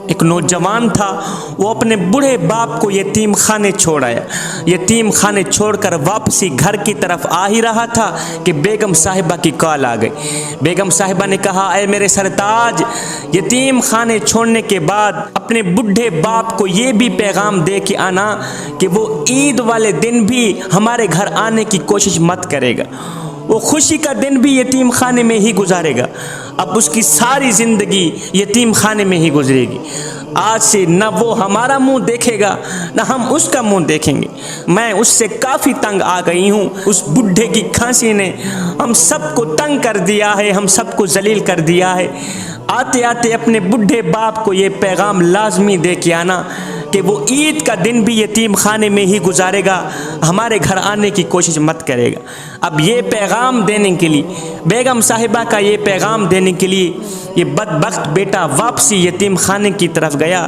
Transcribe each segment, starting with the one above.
ایک نوجوان تھا، وہ اپنے بوڑھے باپ کو یتیم خانے چھوڑ آیا۔ یتیم خانے چھوڑ کر واپسی گھر کی طرف آ ہی رہا تھا کہ بیگم صاحبہ کی کال آ گئی۔ بیگم صاحبہ نے کہا، اے میرے سرتاج، یتیم خانے چھوڑنے کے بعد اپنے بوڑھے باپ کو یہ بھی پیغام دے کے آنا کہ وہ عید والے دن بھی ہمارے گھر آنے کی کوشش مت کرے گا، وہ خوشی کا دن بھی یتیم خانے میں ہی گزارے گا۔ اب اس کی ساری زندگی یتیم خانے میں ہی گزرے گی۔ آج سے نہ وہ ہمارا منہ دیکھے گا نہ ہم اس کا منہ دیکھیں گے۔ میں اس سے کافی تنگ آ گئی ہوں۔ اس بڈھے کی کھانسی نے ہم سب کو تنگ کر دیا ہے، ہم سب کو ذلیل کر دیا ہے۔ آتے آتے اپنے بڈھے باپ کو یہ پیغام لازمی دے کے آنا کہ وہ عید کا دن بھی یتیم خانے میں ہی گزارے گا، ہمارے گھر آنے کی کوشش مت کرے گا۔ اب یہ پیغام دینے کے لیے، بیگم صاحبہ کا یہ پیغام دینے کے لیے یہ بدبخت بیٹا واپسی یتیم خانے کی طرف گیا۔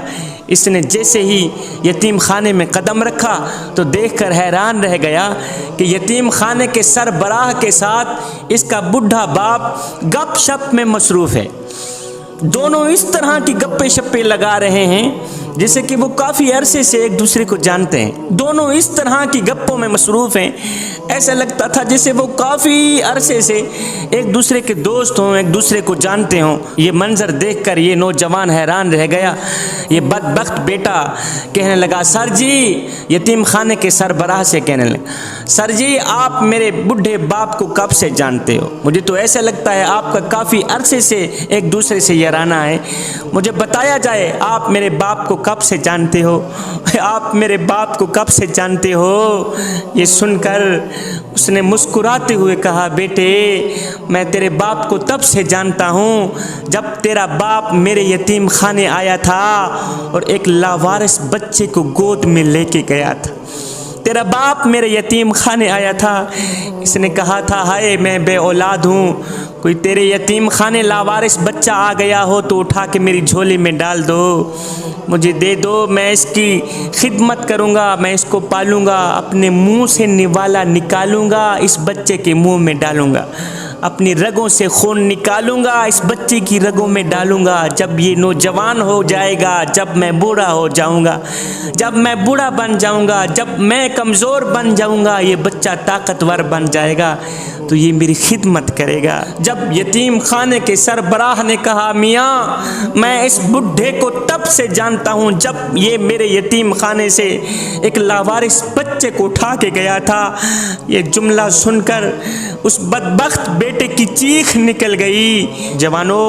اس نے جیسے ہی یتیم خانے میں قدم رکھا تو دیکھ کر حیران رہ گیا کہ یتیم خانے کے سربراہ کے ساتھ اس کا بڈھا باپ گپ شپ میں مصروف ہے۔ دونوں اس طرح کی گپے شپے لگا رہے ہیں جیسے کہ وہ کافی عرصے سے ایک دوسرے کو جانتے ہیں۔ دونوں اس طرح کی گپوں میں مصروف ہیں، ایسا لگتا تھا جیسے وہ کافی عرصے سے ایک دوسرے کے دوست ہوں، ایک دوسرے کو جانتے ہوں۔ یہ منظر دیکھ کر یہ نوجوان حیران رہ گیا۔ یہ بدبخت بیٹا کہنے لگا، سر جی، یتیم خانے کے سربراہ سے کہنے لگا، سر جی آپ میرے بڈھے باپ کو کب سے جانتے ہو؟ مجھے تو ایسا لگتا ہے آپ کا کافی عرصے سے ایک دوسرے سے یارانہ ہے، مجھے بتایا جائے آپ میرے باپ کو کب سے جانتے ہو؟ آپ میرے باپ کو کب سے جانتے ہو؟ یہ سن کر اس نے مسکراتے ہوئے کہا، بیٹے میں تیرے باپ کو تب سے جانتا ہوں جب تیرا باپ میرے یتیم خانے آیا تھا اور ایک لاوارث بچے کو گود میں لے کے گیا تھا۔ تیرا باپ میرے یتیم خانے آیا تھا، اس نے کہا تھا، ہائے میں بے اولاد ہوں، کوئی تیرے یتیم خانے لاوارث بچہ آ گیا ہو تو اٹھا کے میری جھولی میں ڈال دو، مجھے دے دو، میں اس کی خدمت کروں گا، میں اس کو پالوں گا، اپنے منہ سے نوالا نکالوں گا، اس بچے کے منہ میں ڈالوں گا، اپنی رگوں سے خون نکالوں گا، اس بچے کی رگوں میں ڈالوں گا۔ جب یہ نوجوان ہو جائے گا، جب میں بوڑھا ہو جاؤں گا، جب میں بوڑھا بن جاؤں گا، جب میں کمزور بن جاؤں گا، یہ بچہ طاقتور بن جائے گا تو یہ میری خدمت کرے گا۔ جب یتیم خانے کے سربراہ نے کہا، میاں میں اس بڈھے کو تب سے جانتا ہوں جب یہ میرے یتیم خانے سے ایک لاوارث بچے کو اٹھا کے گیا تھا، یہ جملہ سن کر اس بدبخت بیٹے کی چیخ نکل گئی۔ جوانو،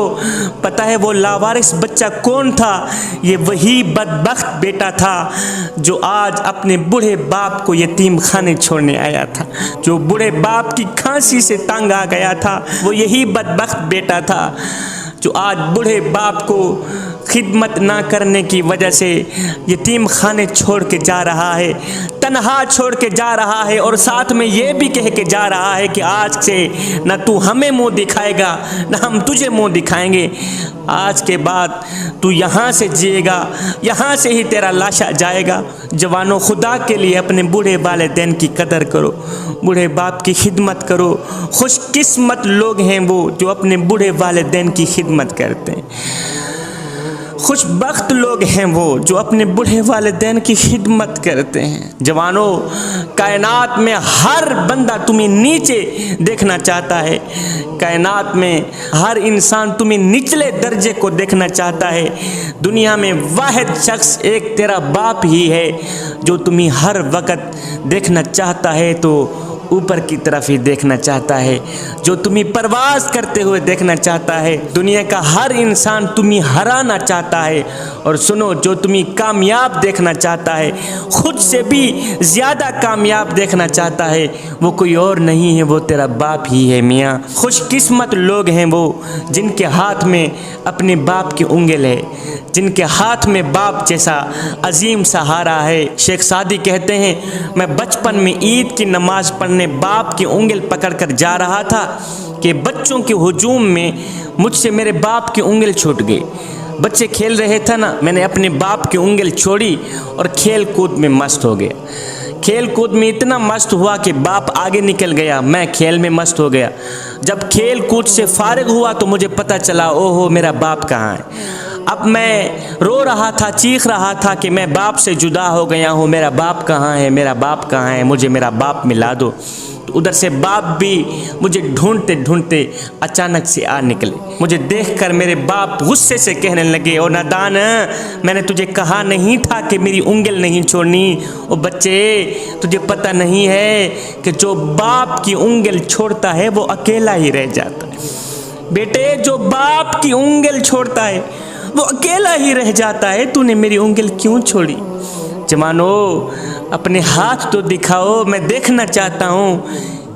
پتہ ہے وہ لاوارث بچہ کون تھا؟ یہ وہی بدبخت بیٹا تھا جو آج اپنے بوڑھے باپ کو یتیم خانے چھوڑنے آیا تھا، جو بوڑھے باپ کی کھانسی سے تنگ آ گیا تھا، وہ یہی بدبخت بیٹا تھا جو آج بوڑھے باپ کو خدمت نہ کرنے کی وجہ سے یتیم خانے چھوڑ کے جا رہا ہے، تنہا چھوڑ کے جا رہا ہے، اور ساتھ میں یہ بھی کہہ کے جا رہا ہے کہ آج سے نہ تو ہمیں منہ دکھائے گا نہ ہم تجھے منہ دکھائیں گے، آج کے بعد تو یہاں سے جیے گا، یہاں سے ہی تیرا لاشا جائے گا۔ جوانوں، خدا کے لیے اپنے بوڑھے والدین کی قدر کرو، بوڑھے باپ کی خدمت کرو۔ خوش قسمت لوگ ہیں وہ جو اپنے بوڑھے والدین کی خدمت کرتے ہیں، خوش بخت لوگ ہیں وہ جو اپنے بوڑھے والدین کی خدمت کرتے ہیں۔ جوانوں، کائنات میں ہر بندہ تمہیں نیچے دیکھنا چاہتا ہے، کائنات میں ہر انسان تمہیں نچلے درجے کو دیکھنا چاہتا ہے۔ دنیا میں واحد شخص ایک تیرا باپ ہی ہے جو تمہیں ہر وقت دیکھنا چاہتا ہے تو اوپر کی طرف ہی دیکھنا چاہتا ہے، جو تمہیں پرواز کرتے ہوئے دیکھنا چاہتا ہے۔ دنیا کا ہر انسان تمہیں ہرانا چاہتا ہے، اور سنو، جو تمہیں کامیاب دیکھنا چاہتا ہے، خود سے بھی زیادہ کامیاب دیکھنا چاہتا ہے، وہ کوئی اور نہیں ہے، وہ تیرا باپ ہی ہے۔ میاں، خوش قسمت لوگ ہیں وہ جن کے ہاتھ میں اپنے باپ کی انگل ہے، جن کے ہاتھ میں باپ جیسا عظیم سہارا ہے۔ شیخ سعدی کہتے ہیں، میں بچپن میں عید کی نماز پڑھنے باپ کی انگل پکڑ کر جا رہا تھا کہ بچوں کے ہجوم میں مجھ سے میرے باپ کی انگل چھوٹ گئی۔ بچے کھیل رہے تھے نا، میں نے اپنے باپ کی انگل چھوڑی اور کھیل کود میں مست ہو گیا۔ کھیل کود میں اتنا مست ہوا کہ باپ آگے نکل گیا، میں کھیل میں مست ہو گیا۔ جب کھیل کود سے فارغ ہوا تو مجھے پتہ چلا، اوہو میرا باپ کہاں ہے۔ اب میں رو رہا تھا، چیخ رہا تھا کہ میں باپ سے جدا ہو گیا ہوں، میرا باپ کہاں ہے، میرا باپ کہاں ہے، مجھے میرا باپ ملا دو۔ تو ادھر سے باپ بھی مجھے ڈھونڈتے ڈھونڈتے اچانک سے آ نکلے۔ مجھے دیکھ کر میرے باپ غصے سے کہنے لگے، او نادان، میں نے تجھے کہا نہیں تھا کہ میری انگل نہیں چھوڑنی؟ او بچے، تجھے پتہ نہیں ہے کہ جو باپ کی انگل چھوڑتا ہے وہ اکیلا ہی رہ جاتا ہے۔ بیٹے، جو باپ کی انگل چھوڑتا ہے وہ اکیلا ہی رہ جاتا ہے، تو نے میری انگل کیوں چھوڑی؟ جوانو، اپنے ہاتھ تو دکھاؤ، میں دیکھنا چاہتا ہوں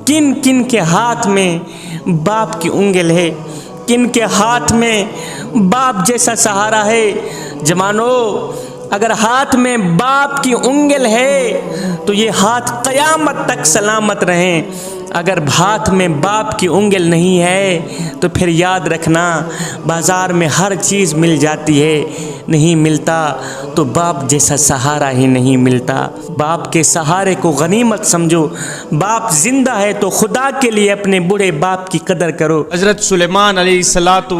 کن کن کے ہاتھ میں باپ کی انگل ہے، کن کے ہاتھ میں باپ جیسا سہارا ہے۔ جوانو، اگر ہاتھ میں باپ کی انگل ہے تو یہ ہاتھ قیامت تک سلامت رہیں، اگر ہاتھ میں باپ کی انگل نہیں ہے تو پھر یاد رکھنا، بازار میں ہر چیز مل جاتی ہے، نہیں ملتا تو باپ جیسا سہارا ہی نہیں ملتا۔ باپ کے سہارے کو غنیمت سمجھو، باپ زندہ ہے تو خدا کے لیے اپنے بوڑھے باپ کی قدر کرو۔ حضرت سلیمان علیہ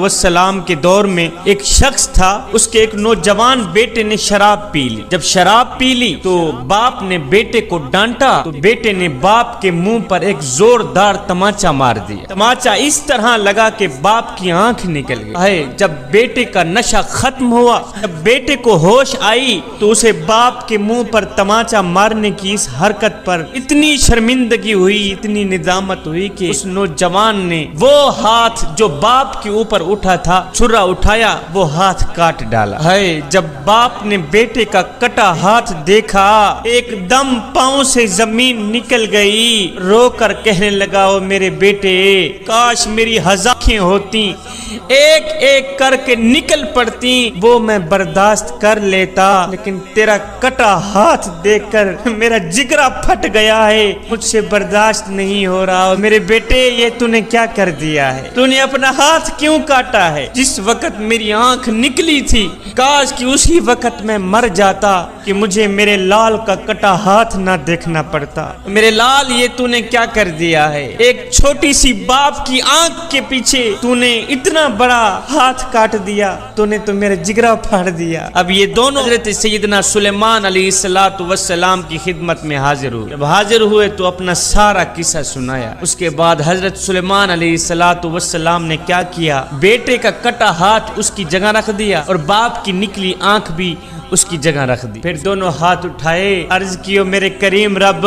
السلام کے دور میں ایک شخص تھا، اس کے ایک نوجوان بیٹے نے شراب پی لی۔ جب شراب پی لی تو باپ نے بیٹے کو ڈانٹا تو بیٹے نے باپ کے منہ پر ایک زوردار تماچا مار دیا۔ تماچا اس طرح لگا کہ باپ کی آنکھ نکل گئی۔ جب بیٹے کا نشہ ختم ہوا، جب بیٹے کو ہوش آئی تو اسے باپ کے منہ پر تماچا مارنے کی اس حرکت پر اتنی شرمندگی ہوئی، اتنی ندامت ہوئی کہ اس نوجوان نے وہ ہاتھ جو باپ کے اوپر اٹھا تھا، چھرا اٹھایا، وہ ہاتھ کاٹ ڈالا۔ جب باپ نے بیٹے کا کٹا ہاتھ دیکھا، ایک دم پاؤں سے زمین نکل گئی، رو کر کہنے لگا، او میرے بیٹے، کاش میری ہزاریں ہوتی، ایک ایک کر کے نکل پڑتی، وہ میں برداشت کر لیتا، لیکن تیرا کٹا ہاتھ دیکھ کر میرا جگرا پھٹ گیا ہے، مجھ سے برداشت نہیں ہو رہا۔ میرے بیٹے، یہ تو نے کیا کر دیا ہے؟ تو نے اپنا ہاتھ کیوں کاٹا ہے؟ جس وقت میری آنکھ نکلی تھی، کاش کہ اسی وقت میں مر جاتا کہ مجھے میرے لال کا کٹا ہاتھ نہ دیکھنا پڑتا۔ میرے لال، یہ تو نے کیا کر دیا ہے؟ ایک چھوٹی سی باپ کی آنکھ کے پیچھے تو نے اتنا بڑا ہاتھ کاٹ دیا، تو نے تو میرا جگرا پھاڑ دیا۔ اب یہ دونوں حضرت سیدنا سلیمان علیہ السلام کی خدمت میں حاضر ہوئے۔ جب حاضر ہوئے تو اپنا سارا قصہ سنایا۔ اس کے بعد حضرت سلیمان علیہ السلام نے کیا کیا؟ بیٹے کا کٹا ہاتھ اس کی جگہ رکھ دیا اور باپ کی نکلی آنکھ بھی اس کی جگہ رکھ دی۔ پھر دونوں ہاتھ اٹھائے، عرض کیو، میرے کریم رب،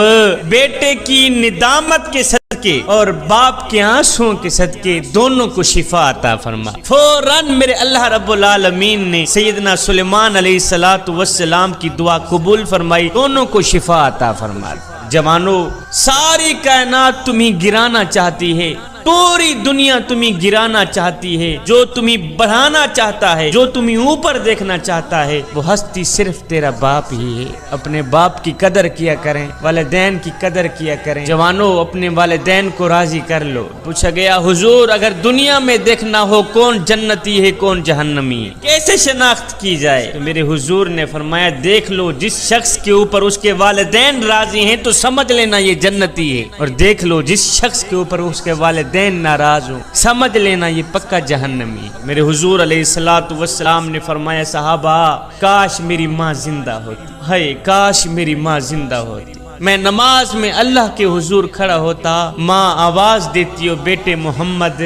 بیٹے کی ندامت کے صدقے اور باپ کے آنسوں کے صدقے دونوں کو شفا عطا فرما۔ فوراً میرے اللہ رب العالمین نے سیدنا سلیمان علیہ السلام کی دعا قبول فرمائی، دونوں کو شفا عطا فرما۔ جوانو، ساری کائنات تمہیں گرانا چاہتی ہے، پوری دنیا تمہیں گرانا چاہتی ہے، جو تمہیں بڑھانا چاہتا ہے، جو تمہیں اوپر دیکھنا چاہتا ہے، وہ ہستی صرف تیرا باپ ہی ہے۔ اپنے باپ کی قدر کیا کریں، والدین کی قدر کیا کریں۔ جوانو، اپنے والدین کو راضی کر لو۔ پوچھا گیا، حضور، اگر دنیا میں دیکھنا ہو کون جنتی ہے کون جہنمی ہے، کیسے شناخت کی جائے؟ تو میرے حضور نے فرمایا، دیکھ لو، جس شخص کے اوپر اس کے والدین راضی ہیں تو سمجھ لینا یہ جنتی ہے، اور دیکھ لو جس شخص کے اوپر اس کے والدین ناراض ہو، سمجھ لینا یہ پکا جہنمی۔ میرے حضور علیہ السلام نے فرمایا، صحابہ، کاش میری ماں زندہ ہوتی، ہے کاش میری ماں زندہ ہوتی، میں نماز میں اللہ کے حضور کھڑا ہوتا، ماں آواز دیتی ہو، بیٹے محمد،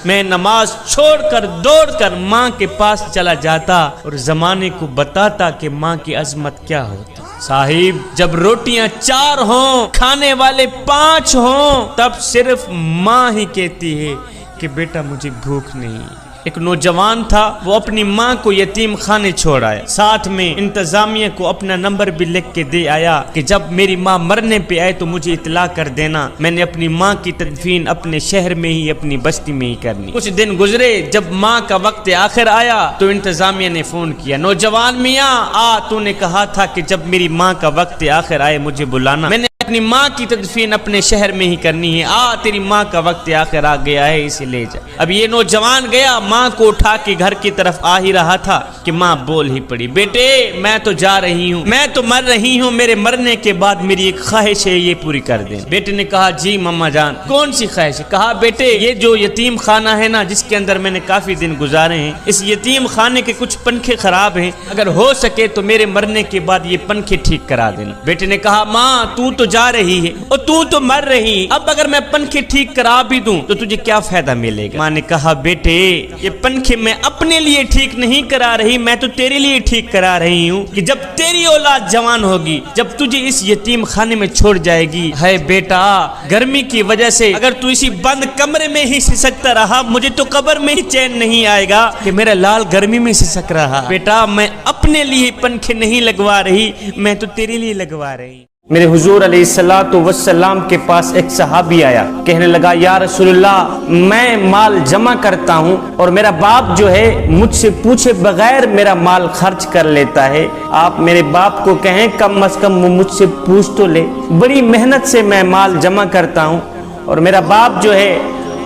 میں نماز چھوڑ کر دوڑ کر ماں کے پاس چلا جاتا اور زمانے کو بتاتا کہ ماں کی عظمت کیا ہوتی۔ صاحب، جب روٹیاں 4 ہوں، کھانے والے 5 ہوں، تب صرف ماں ہی کہتی ہے کہ بیٹا مجھے بھوک نہیں۔ ایک نوجوان تھا، وہ اپنی ماں کو یتیم خانے چھوڑ آیا، ساتھ میں انتظامیہ کو اپنا نمبر بھی لکھ کے دے آیا کہ جب میری ماں مرنے پہ آئے تو مجھے اطلاع کر دینا، میں نے اپنی ماں کی تدفین اپنے شہر میں ہی، اپنی بستی میں ہی کرنی۔ کچھ دن گزرے، جب ماں کا وقت آخر آیا تو انتظامیہ نے فون کیا، نوجوان میاں، تو نے کہا تھا کہ جب میری ماں کا وقت آخر آئے مجھے بلانا، میں نے اپنی ماں کی تدفین اپنے شہر میں ہی کرنی ہے، تیری ماں کا وقت آخر آ گیا ہے، اسے لے جا۔ اب یہ نوجوان گیا، ماں کو اٹھا کے گھر کی طرف آ ہی رہا تھا کہ ماں بول ہی پڑی، بیٹے میں تو جا رہی ہوں، میں تو مر رہی ہوں، میرے مرنے کے بعد میری ایک خواہش ہے، یہ پوری کر دیں۔ بیٹے نے کہا جی ماما جان کون سی خواہش ہے؟ کہا بیٹے یہ جو یتیم خانہ ہے نا جس کے اندر میں نے کافی دن گزارے ہیں، اس یتیم خانے کے کچھ پنکھے خراب ہیں، اگر ہو سکے تو میرے مرنے کے بعد یہ پنکھے ٹھیک کرا دینا۔ بیٹے نے کہا ماں تو جا رہی ہے اور تو مر رہی، اب اگر میں پنکھے ٹھیک کرا بھی دوں تو تجھے کیا فائدہ ملے گا؟ ماں نے کہا بیٹے یہ پنکھے میں اپنے لیے ٹھیک نہیں کرا رہی، میں تو تیرے لیے ٹھیک کرا رہی ہوں کہ جب تیری اولاد جوان ہوگی، جب تجھے اس یتیم خانے میں چھوڑ جائے گی، ہے بیٹا گرمی کی وجہ سے اگر تو اسی بند کمرے میں ہی سسکتا رہا، مجھے تو قبر میں ہی چین نہیں آئے گا کہ میرا لال گرمی میں سسک رہا۔ بیٹا میں اپنے لیے پنکھے نہیں لگوا رہی، میں تو تیرے لیے لگوا رہی۔ میرے حضور علیہ الصلوۃ والسلام کے پاس ایک صحابی آیا، کہنے لگا یا رسول اللہ میں مال جمع کرتا ہوں اور میرا باپ جو ہے مجھ سے پوچھے بغیر میرا مال خرچ کر لیتا ہے، آپ میرے باپ کو کہیں کم از کم وہ مجھ سے پوچھ تو لے، بڑی محنت سے میں مال جمع کرتا ہوں اور میرا باپ جو ہے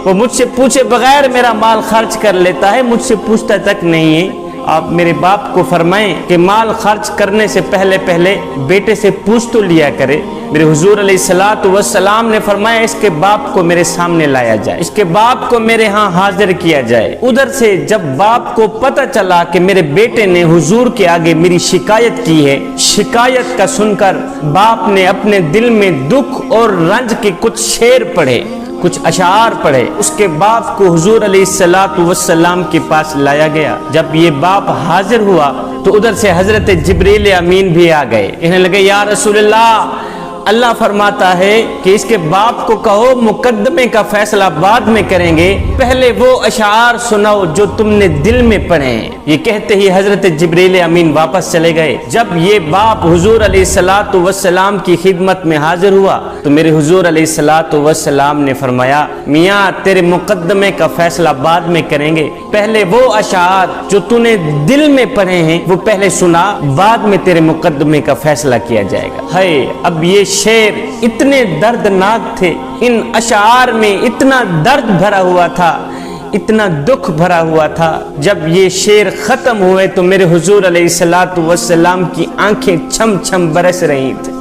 وہ مجھ سے پوچھے بغیر میرا مال خرچ کر لیتا ہے، مجھ سے پوچھتا تک نہیں ہے۔ آپ میرے باپ کو فرمائیں کہ مال خرچ کرنے سے پہلے بیٹے سے پوچھ تو لیا کرے۔ میرے حضور علیہ الصلوۃ والسلام نے فرمایا اس کے باپ کو میرے سامنے لایا جائے، اس کے باپ کو میرے ہاں حاضر کیا جائے۔ ادھر سے جب باپ کو پتہ چلا کہ میرے بیٹے نے حضور کے آگے میری شکایت کی ہے، شکایت کا سن کر باپ نے اپنے دل میں دکھ اور رنج کے کچھ شعر پڑھے، کچھ اشعار پڑھے۔ اس کے باپ کو حضور علیہ الصلوۃ والسلام کے پاس لایا گیا۔ جب یہ باپ حاضر ہوا تو ادھر سے حضرت جبریل امین بھی آ گئے، کہنے لگے یا رسول اللہ فرماتا ہے کہ اس کے باپ کو کہو مقدمے کا فیصلہ بعد میں کریں گے، پہلے وہ اشعار سناؤ جو تم نے دل میں پڑھے ہیں۔ یہ کہتے ہی حضرت جبریل امین واپس چلے گئے۔ جب یہ باپ حضور علیہ الصلوۃ والسلام کی خدمت میں حاضر ہوا تو میرے حضور علیہ الصلوۃ والسلام نے فرمایا میاں تیرے مقدمے کا فیصلہ بعد میں کریں گے، پہلے وہ اشعار جو تو نے دل میں پڑھے ہیں وہ پہلے سنا، بعد میں تیرے مقدمے کا فیصلہ کیا جائے گا۔ ہے اب یہ شعر اتنے دردناک تھے، ان اشعار میں اتنا درد بھرا ہوا تھا، اتنا دکھ بھرا ہوا تھا۔ جب یہ شعر ختم ہوئے تو میرے حضور علیہ الصلوۃ والسلام کی آنکھیں چھم چھم برس رہی تھیں،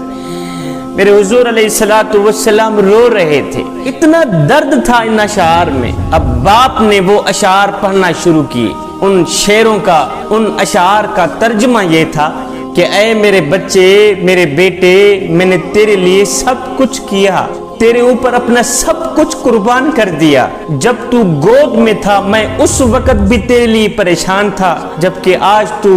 میرے حضور علیہ الصلوۃ والسلام رو رہے تھے، اتنا درد تھا ان اشعار میں۔ اب باپ نے وہ اشعار پڑھنا شروع کیے۔ ان شعروں کا، ان اشعار کا ترجمہ یہ تھا کہ اے میرے بچے، میرے بیٹے، میں نے تیرے لیے سب کچھ کیا، تیرے اوپر اپنا سب کچھ قربان کر دیا۔ جب تو گود میں تھا میں اس وقت بھی تیرے لیے پریشان تھا، جبکہ آج تو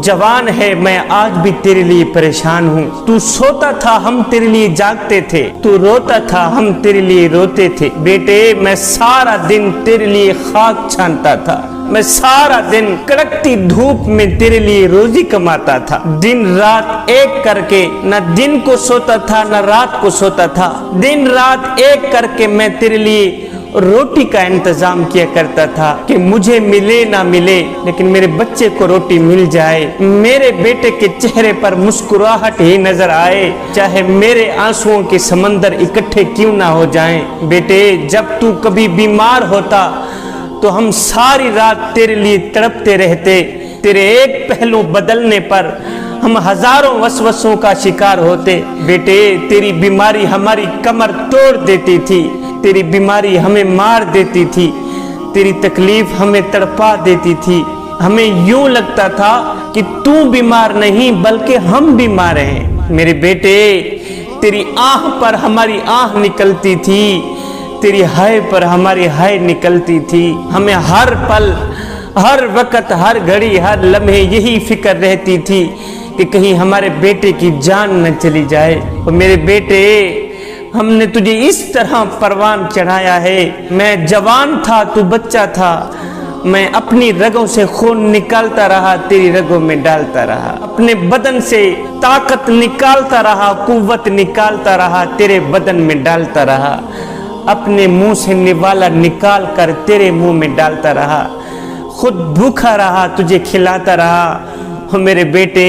جوان ہے میں آج بھی تیرے لیے پریشان ہوں۔ تو سوتا تھا ہم تیرے لیے جاگتے تھے، تو روتا تھا ہم تیرے لیے روتے تھے۔ بیٹے میں سارا دن تیرے لیے خاک چھانتا تھا، میں سارا دن کڑکتی دھوپ میں تیرے لیے روزی کماتا تھا، دن رات ایک کر کے نہ دن کو سوتا تھا نہ رات کو سوتا تھا، دن رات ایک کر کے میں تیرے لیے روٹی کا انتظام کیا کرتا تھا کہ مجھے ملے نہ ملے لیکن میرے بچے کو روٹی مل جائے، میرے بیٹے کے چہرے پر مسکراہٹ ہی نظر آئے، چاہے میرے آنسوؤں کے سمندر اکٹھے کیوں نہ ہو جائیں۔ بیٹے جب تو کبھی بیمار ہوتا تو ہم ساری رات تیرے لیے تڑپتے رہتے، تیرے ایک پہلو بدلنے پر ہم ہزاروں وسوسوں کا شکار ہوتے۔ بیٹے تیری بیماری ہماری کمر توڑ دیتی تھی، تیری بیماری ہمیں مار دیتی تھی، تیری تکلیف ہمیں تڑپا دیتی تھی، ہمیں یوں لگتا تھا کہ تو بیمار نہیں بلکہ ہم بیمار ہیں۔ میرے بیٹے تیری آہ پر ہماری آہ نکلتی تھی، تیری ہائے پر ہماری ہائے نکلتی تھی، ہمیں ہر پل، ہر وقت، ہر گھڑی، ہر لمحے یہی فکر رہتی تھی کہ کہیں ہمارے بیٹے کی جان نہ چلی جائے۔ اور میرے بیٹے ہم نے تجھے اس طرح پروان چڑھایا ہے، میں جوان تھا تو بچہ تھا، میں اپنی رگوں سے خون نکالتا رہا تیری رگوں میں ڈالتا رہا، اپنے بدن سے طاقت نکالتا رہا، قوت نکالتا رہا تیرے بدن میں ڈالتا رہا، اپنے منہ سے نوالا نکال کر تیرے منہ میں ڈالتا رہا، خود بھوکا رہا تجھے کھلاتا رہا۔ میرے بیٹے